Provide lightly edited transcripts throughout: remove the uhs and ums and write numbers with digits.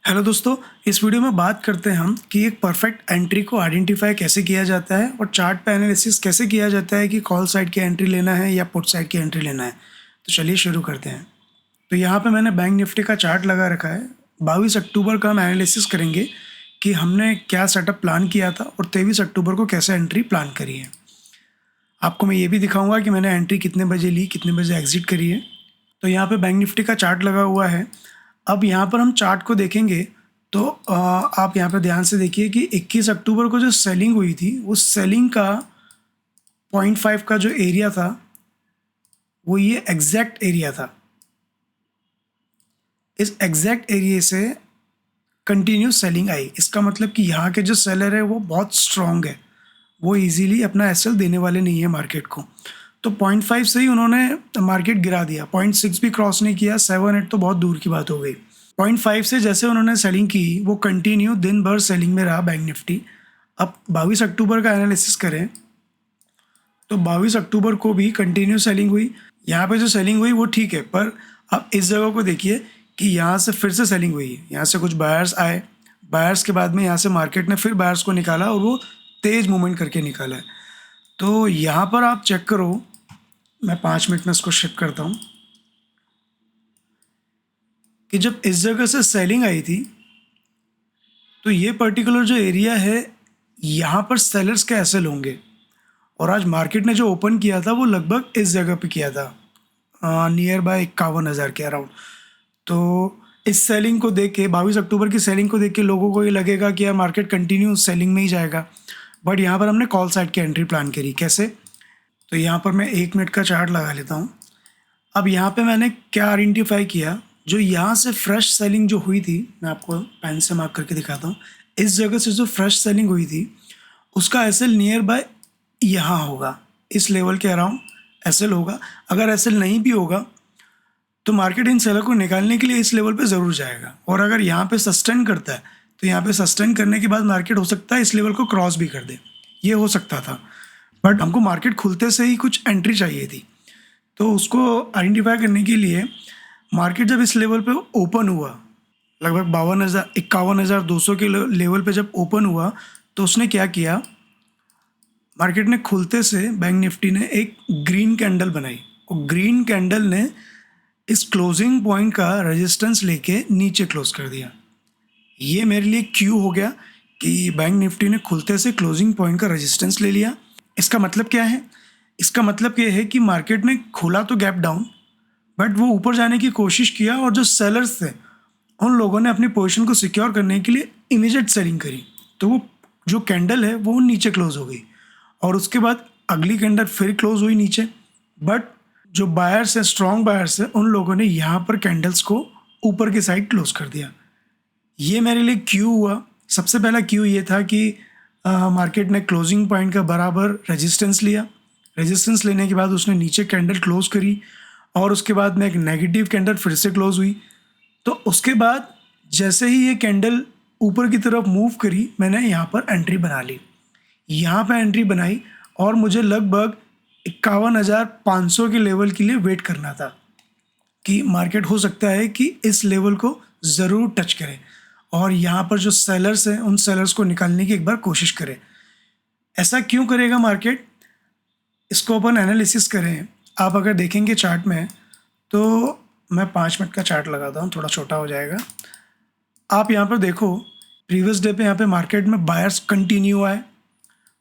Hello दोस्तों, इस video में बात करते हैं हम कि एक परफेक्ट एंट्री को आइडेंटिफाई कैसे किया जाता है और चार्ट पे एनालिसिस कैसे किया जाता है कि कॉल साइड की एंट्री लेना है या पुट साइड की एंट्री लेना है। तो चलिए शुरू करते हैं। तो यहाँ पे मैंने बैंक निफ्टी का चार्ट लगा रखा है। 22 अक्टूबर का हम एनालिसिस करेंगे कि हमने क्या सेटअप प्लान किया था और 23 अक्टूबर को कैसे एंट्री प्लान करी है। आपको मैं ये भी दिखाऊंगा कि मैंने एंट्री कितने बजे ली, कितने बजे एग्जिट करी है। तो यहाँ पे बैंक निफ्टी का चार्ट लगा हुआ है। अब यहाँ पर हम चार्ट को देखेंगे तो आप यहाँ पर ध्यान से देखिए कि 21 अक्टूबर को जो सेलिंग हुई थी उस सेलिंग का 0.5 का जो एरिया था वो ये एग्जैक्ट एरिया था। इस एग्जैक्ट एरिया से कंटिन्यू सेलिंग आई। इसका मतलब कि यहाँ के जो सेलर है वो बहुत स्ट्रॉन्ग है, वो इजीली अपना एसएल देने वाले नहीं है मार्केट को। तो 0.5 से ही उन्होंने मार्केट गिरा दिया, 0.6 भी क्रॉस नहीं किया, 7-8 तो बहुत दूर की बात हो गई। 0.5 से जैसे उन्होंने सेलिंग की वो कंटिन्यू दिन भर सेलिंग में रहा बैंक निफ्टी। अब 22 अक्टूबर का एनालिसिस करें तो 22 अक्टूबर को भी कंटिन्यू सेलिंग हुई। यहाँ पे जो सेलिंग हुई वो ठीक है, पर अब इस जगह को देखिए कि यहाँ से फिर से सेलिंग हुई है। यहाँ से कुछ बायर्स आए, बायर्स के बाद में यहाँ से मार्केट ने फिर बायर्स को निकाला और वो तेज़ मूवमेंट करके निकाला है। तो यहाँ पर आप चेक करो, मैं 5 मिनट में इसको शिफ्ट करता हूँ कि जब इस जगह से सेलिंग आई थी तो ये पर्टिकुलर जो एरिया है यहाँ पर सेलर्स के एसएल होंगे। और आज मार्केट ने जो ओपन किया था वो लगभग इस जगह पे किया था, नियर बाय 51,000 के अराउंड। तो इस सेलिंग को देख के, 22 अक्टूबर की सेलिंग को देख के लोगों को ये लगेगा कि यार मार्केट कंटिन्यू सेलिंग में ही जाएगा। बट यहाँ पर हमने कॉल साइड की एंट्री प्लान करी। कैसे? तो यहाँ पर मैं 1 मिनट का चार्ट लगा लेता हूँ। अब यहाँ पे मैंने क्या आइडेंटिफाई किया, जो यहाँ से फ्रेश सेलिंग जो हुई थी, मैं आपको पेन से मार्क करके दिखाता हूँ। इस जगह से जो फ्रेश सेलिंग हुई थी उसका एसएल नियर बाय यहाँ होगा, इस लेवल के अराउंड एसएल होगा। अगर एसएल नहीं भी होगा तो मार्केट इन सेलर को निकालने के लिए इस लेवल पे ज़रूर जाएगा। और अगर यहाँ पे सस्टेन करता है तो यहाँ पे सस्टेन करने के बाद मार्केट हो सकता है इस लेवल को क्रॉस भी कर दे, ये हो सकता था। बट हमको मार्केट खुलते से ही कुछ एंट्री चाहिए थी, तो उसको आइडेंटिफाई करने के लिए मार्केट जब इस लेवल पे ओपन हुआ, लगभग 51,200 के लेवल पे जब ओपन हुआ तो उसने क्या किया, मार्केट ने खुलते से बैंक निफ्टी ने एक ग्रीन कैंडल बनाई और ग्रीन कैंडल ने इस क्लोजिंग पॉइंट का रेजिस्टेंस लेके नीचे क्लोज कर दिया। ये मेरे लिए क्यू हो गया कि बैंक निफ्टी ने खुलते से क्लोजिंग पॉइंट का रेजिस्टेंस ले लिया। इसका मतलब क्या है? इसका मतलब ये है कि मार्केट ने खोला तो गैप डाउन, बट वो ऊपर जाने की कोशिश किया और जो सेलर्स थे उन लोगों ने अपनी पोजीशन को सिक्योर करने के लिए इमीडिएट सेलिंग करी। तो वो जो कैंडल है वो नीचे क्लोज हो गई और उसके बाद अगली कैंडल फिर क्लोज हुई नीचे। बट जो बायर्स हैं, स्ट्रॉन्ग बायर्स हैं, उन लोगों ने यहाँ पर कैंडल्स को ऊपर की साइड क्लोज कर दिया। ये मेरे लिए क्यू हुआ। सबसे पहला क्यू ये था कि मार्केट ने क्लोजिंग पॉइंट का बराबर रेजिस्टेंस लिया। रेजिस्टेंस लेने के बाद उसने नीचे कैंडल क्लोज करी और उसके बाद में एक नेगेटिव कैंडल फिर से क्लोज हुई। तो उसके बाद जैसे ही ये कैंडल ऊपर की तरफ मूव करी, मैंने यहाँ पर एंट्री बना ली। यहाँ पर एंट्री बनाई और मुझे लगभग 51,500 के लेवल के लिए वेट करना था कि मार्केट हो सकता है कि इस लेवल को ज़रूर टच करे और यहाँ पर जो सेलर्स हैं उन सेलर्स को निकालने की एक बार कोशिश करें। ऐसा क्यों करेगा मार्केट? इसको अपन एनालिसिस करें। आप अगर देखेंगे चार्ट में, तो मैं 5 मिनट का चार्ट लगाता हूँ, थोड़ा छोटा हो जाएगा। आप यहाँ पर देखो, प्रीवियस डे पे यहाँ पे मार्केट में बायर्स कंटिन्यू आए,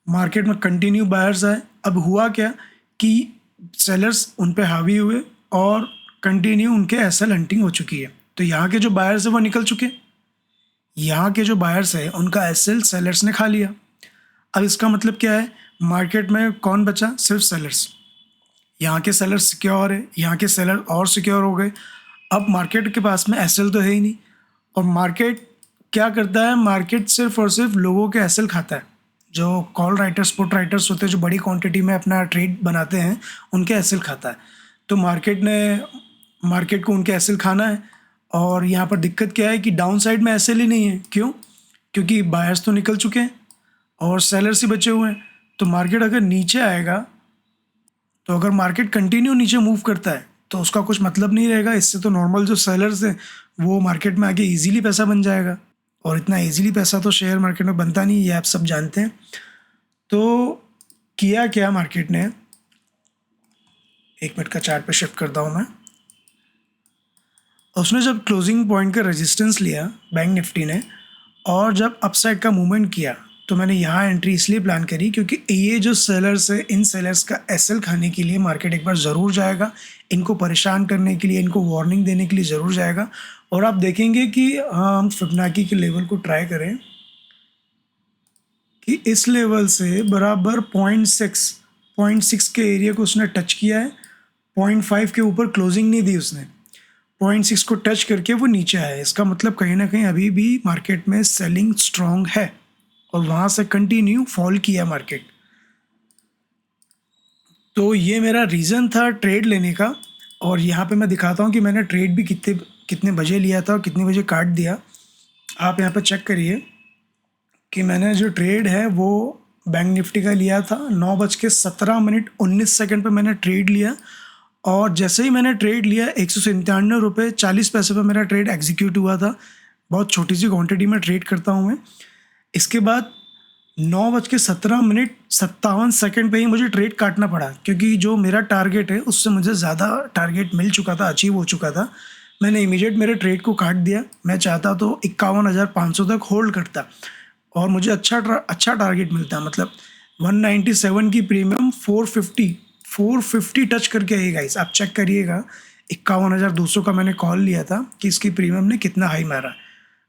मार्केट में कंटिन्यू बायर्स आए। अब हुआ क्या कि सेलर्स उन पे हावी हुए और कंटिन्यू उनके एसएल हंटिंग हो चुकी है। तो यहाँ के जो बायर्स हैं वो निकल चुके, यहाँ के जो बायर्स हैं उनका एसएल सेलर्स ने खा लिया। अब इसका मतलब क्या है? मार्केट में कौन बचा? सिर्फ सेलर्स। यहाँ के सेलर सिक्योर है, यहाँ के सेलर और सिक्योर हो गए। अब मार्केट के पास में एसएल तो है ही नहीं। और मार्केट क्या करता है? मार्केट सिर्फ और सिर्फ लोगों के एसएल खाता है। जो कॉल राइटर्स, पुट राइटर्स होते हैं, जो बड़ी क्वांटिटी में अपना ट्रेड बनाते हैं, उनके एसएल खाता है। तो मार्केट को उनके एसएल खाना है। और यहाँ पर दिक्कत क्या है कि डाउन साइड में एसएल ही नहीं है। क्यों? क्योंकि बायर्स तो निकल चुके हैं और सेलर्स ही बचे हुए हैं। तो मार्केट अगर नीचे आएगा, तो अगर मार्केट कंटिन्यू नीचे मूव करता है तो उसका कुछ मतलब नहीं रहेगा। इससे तो नॉर्मल जो सेलर्स हैं वो मार्केट में आके इजीली पैसा बन जाएगा, और इतना इजीली पैसा तो शेयर मार्केट में बनता नहीं, ये आप सब जानते हैं। तो किया क्या मार्केट ने, 1 मिनट का चार्ट पे शिफ्ट करता हूँ मैं। उसने जब क्लोजिंग पॉइंट का रेजिस्टेंस लिया बैंक निफ्टी ने, और जब अपसाइड का मूवमेंट किया, तो मैंने यहाँ एंट्री इसलिए प्लान करी क्योंकि ये जो सेलर्स है, इन सेलर्स का एसएल खाने के लिए मार्केट एक बार ज़रूर जाएगा, इनको परेशान करने के लिए, इनको वार्निंग देने के लिए ज़रूर जाएगा। और आप देखेंगे कि हम फिबोनाची के लेवल को ट्राई करें कि इस लेवल से बराबर 0.6 के एरिया को उसने टच किया है। 0.5 के ऊपर क्लोजिंग नहीं दी उसने, 0.6 को टच करके वो नीचे आया है। इसका मतलब कहीं ना कहीं अभी भी मार्केट में सेलिंग स्ट्रॉन्ग है, और वहाँ से कंटिन्यू फॉल किया मार्केट। तो ये मेरा रीज़न था ट्रेड लेने का, और यहाँ पे मैं दिखाता हूँ कि मैंने ट्रेड भी कितने बजे लिया था और कितने बजे काट दिया। आप यहाँ पे चेक करिए कि मैंने जो ट्रेड है वो बैंक निफ्टी का लिया था 9:17 पे मैंने ट्रेड लिया, और जैसे ही मैंने ट्रेड लिया 197 रुपये 40 पैसे पर मेरा ट्रेड एग्जीक्यूट हुआ था। बहुत छोटी सी क्वांटिटी में ट्रेड करता हूँ मैं। इसके बाद 9:17 पे ही मुझे ट्रेड काटना पड़ा, क्योंकि जो मेरा टारगेट है उससे मुझे ज़्यादा टारगेट मिल चुका था, अचीव हो चुका था। मैंने इमीडिएट मेरे ट्रेड को काट दिया। मैं चाहता तो 51,500 तक होल्ड करता और मुझे अच्छा टारगेट मिलता। मतलब 197 की प्रीमियम 450 टच करके आई गाइस, आप चेक करिएगा। 51,200 का मैंने कॉल लिया था कि इसकी प्रीमियम ने कितना हाई मारा।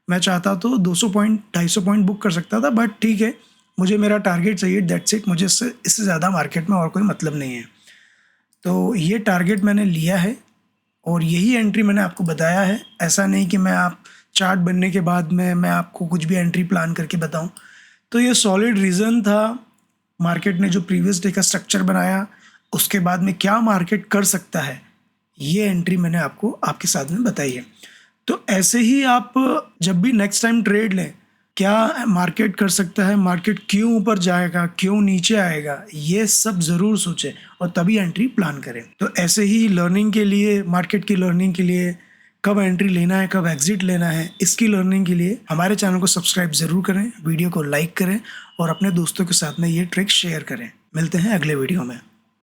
मैं चाहता तो 200 पॉइंट 250 पॉइंट बुक कर सकता था, बट ठीक है, मुझे मेरा टारगेट चाहिए, दैट्स इट। मुझे इससे ज़्यादा मार्केट में और कोई मतलब नहीं है। तो ये टारगेट मैंने लिया है और यही एंट्री मैंने आपको बताया है। ऐसा नहीं कि मैं आप चार्ट बनने के बाद में मैं आपको कुछ भी एंट्री प्लान करके बताऊं। तो ये सॉलिड रीज़न था। मार्केट ने जो प्रीवियस डे का स्ट्रक्चर बनाया, उसके बाद में क्या मार्केट कर सकता है, ये एंट्री मैंने आपको आपके साथ में बताई है। तो ऐसे ही आप जब भी नेक्स्ट टाइम ट्रेड लें, क्या मार्केट कर सकता है, मार्केट क्यों ऊपर जाएगा, क्यों नीचे आएगा, ये सब ज़रूर सोचें और तभी एंट्री प्लान करें। तो ऐसे ही लर्निंग के लिए, मार्केट की लर्निंग के लिए, कब एंट्री लेना है, कब एग्जिट लेना है, इसकी लर्निंग के लिए हमारे चैनल को सब्सक्राइब ज़रूर करें, वीडियो को लाइक करें और अपने दोस्तों के साथ में ये ट्रिक शेयर करें। मिलते हैं अगले वीडियो में।